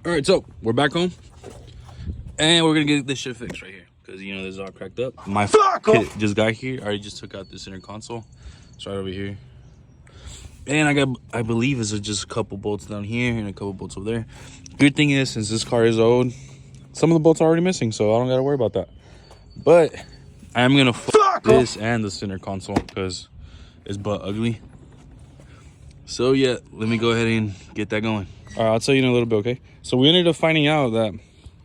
All right, so we're back home, and we're gonna get this shit fixed right here because you know this is all cracked up. My kit just got here. I already just took out the center console. It's right over here, and I believe it's just a couple bolts down here and a couple bolts over there. Good thing is, since this car is old, some of the bolts are already missing, so I don't gotta worry about that. But I am gonna fuck this and the center console because it's butt ugly. So yeah, let me go ahead and get that going. All right, I'll tell you in a little bit, okay? So we ended up finding out that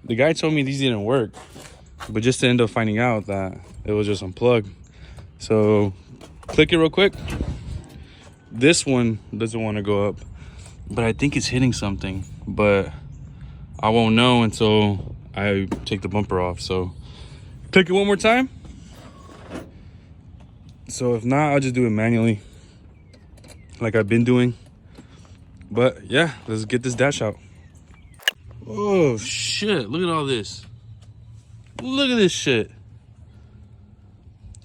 the guy told me these didn't work, but just to end up finding out that it was just unplugged. So click it real quick. This one doesn't want to go up, but I think it's hitting something, but I won't know until I take the bumper off. So click it one more time. So if not, I'll just do it manually like I've been doing. But yeah, let's get this dash out. Oh shit, look at all this. Look at this shit.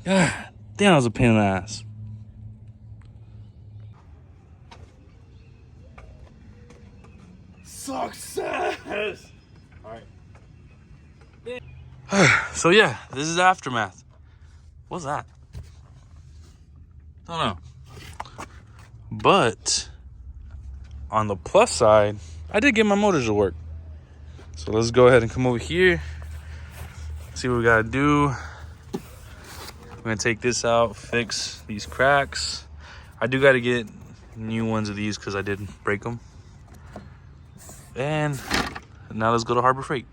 God damn, that was a pain in the ass. Success! Alright. So yeah, this is the aftermath. What's that? Don't know. But on the plus side, I did get my motors to work. So let's go ahead and come over here, see what we gotta do. I'm gonna take this out, fix these cracks. I do gotta get new ones of these because I did break them. And now let's go to Harbor Freight.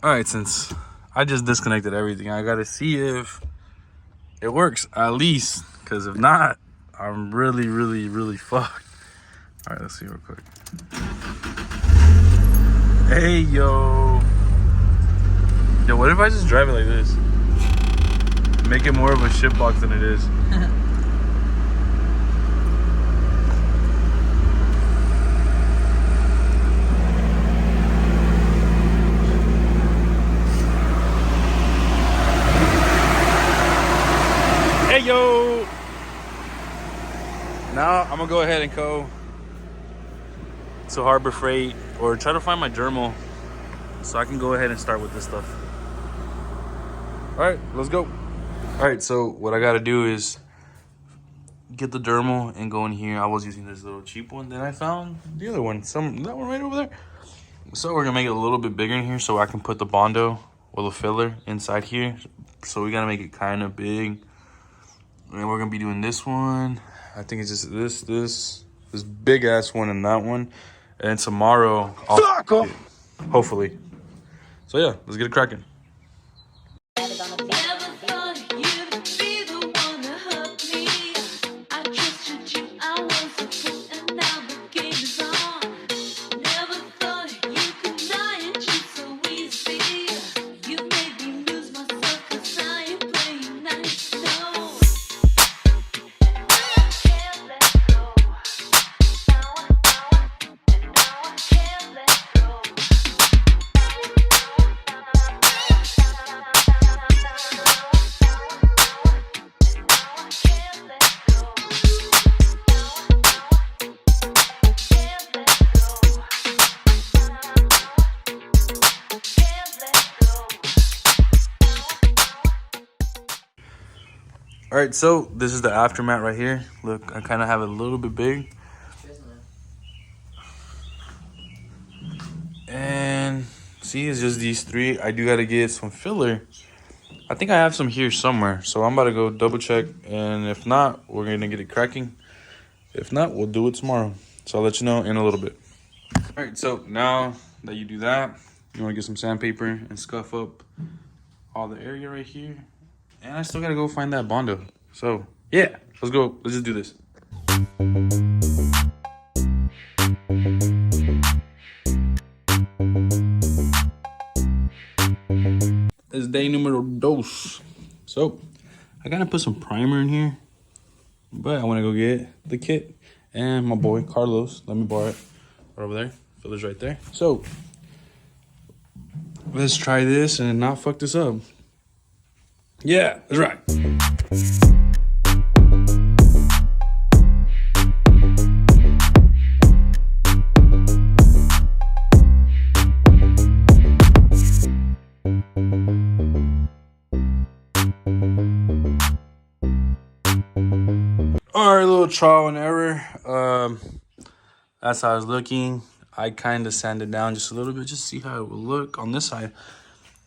All right, since I just disconnected everything, I gotta see if it works at least, because if not, I'm really fucked. All right, let's see real quick. Hey, yo. Yo, what if I just drive it like this? Make it more of a shit box than it is. Hey, yo. Now I'm gonna go ahead and go to Harbor Freight or try to find my journal so I can go ahead and start with this stuff. All right, let's go. All right, so what I gotta do is get the dermal and go in here. I was using this little cheap one, then I found the other one, that one right over there. So we're gonna make it a little bit bigger in here so I can put the Bondo or the filler inside here. So we gotta make it kind of big. And we're gonna be doing this one. I think it's just this big ass one and that one. And tomorrow, I'll hopefully. So yeah, let's get it cracking. All right, so this is the aftermath right here. Look, I kind of have it a little bit big. And see, it's just these three. I do got to get some filler. I think I have some here somewhere. So I'm about to go double check. And if not, we're going to get it cracking. If not, we'll do it tomorrow. So I'll let you know in a little bit. All right, so now that you do that, you want to get some sandpaper and scuff up all the area right here. And I still gotta go find that Bondo. So yeah, let's go. Let's just do this. It's day numero dos. So I gotta put some primer in here, but I wanna go get the kit and my boy Carlos. Let me borrow it right over there. Filler's right there. So let's try this and not fuck this up. Yeah, that's right. little trial and error. That's how I was looking. I kind of sanded down just a little bit, just to see how it would look on this side.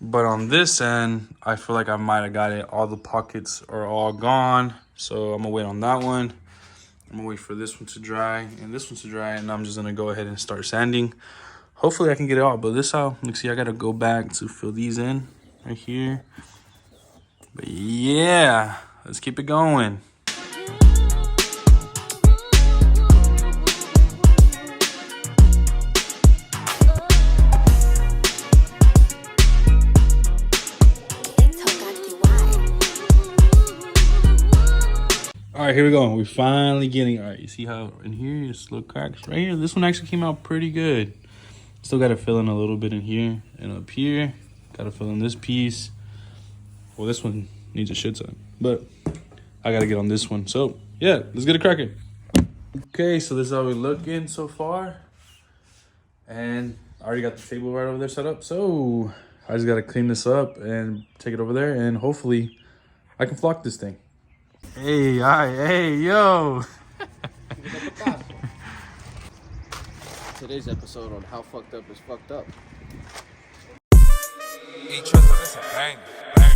But on this end, I feel like I might have got it. All the pockets are all gone. So I'm gonna wait on that one. I'm gonna wait for this one to dry and this one to dry, and I'm just gonna go ahead and start sanding. Hopefully I can get it out, but this how, look, see, I gotta go back to fill these in right here. But yeah, let's keep it going. All right, here we go. We're finally getting, all right, you see how in here it's little cracks right here? This one actually came out pretty good. Still got to fill in a little bit in here and up here. Got to fill in this piece. Well, this one needs a shit ton, but I got to get on this one. So yeah, let's get it cracking. Okay, so this is how we're looking so far. And I already got the table right over there set up. So I just got to clean this up and take it over there, and hopefully I can flock this thing. Hey, hey, yo. Today's episode on how fucked up is fucked up. Each other, listen, bang, bang.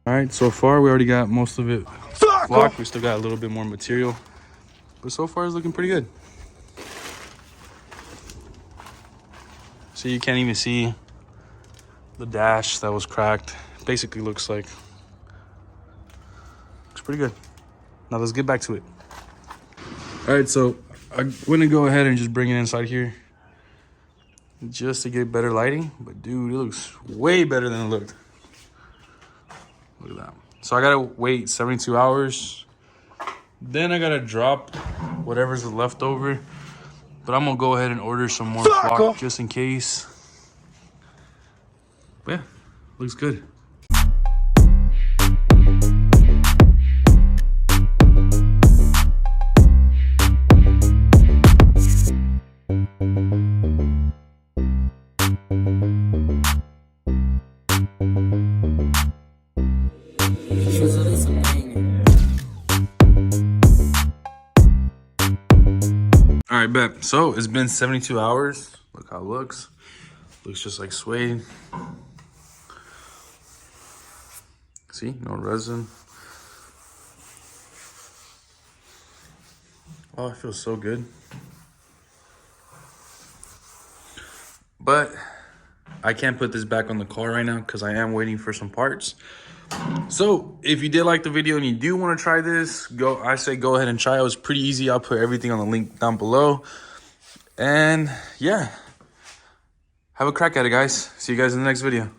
All right, so far we already got most of it flocked. We still got a little bit more material, but so far it's looking pretty good. So you can't even see the dash that was cracked. Basically looks pretty good. Now let's get back to it. All right, so I'm gonna go ahead and just bring it inside here just to get better lighting. But dude, it looks way better than it looked. Look at that. So I gotta wait 72 hours. Then I gotta drop whatever's left over. But I'm gonna go ahead and order some more flock just in case. But yeah, looks good. All right, bet. So it's been 72 hours. Look how it looks. Looks just like suede. See, no resin. Oh, it feels so good. But I can't put this back on the car right now because I am waiting for some parts. So if you did like the video and you do want to try this, I say go ahead and try it. It was pretty easy. I'll put everything on the link down below. And yeah, have a crack at it, guys. See you guys in the next video.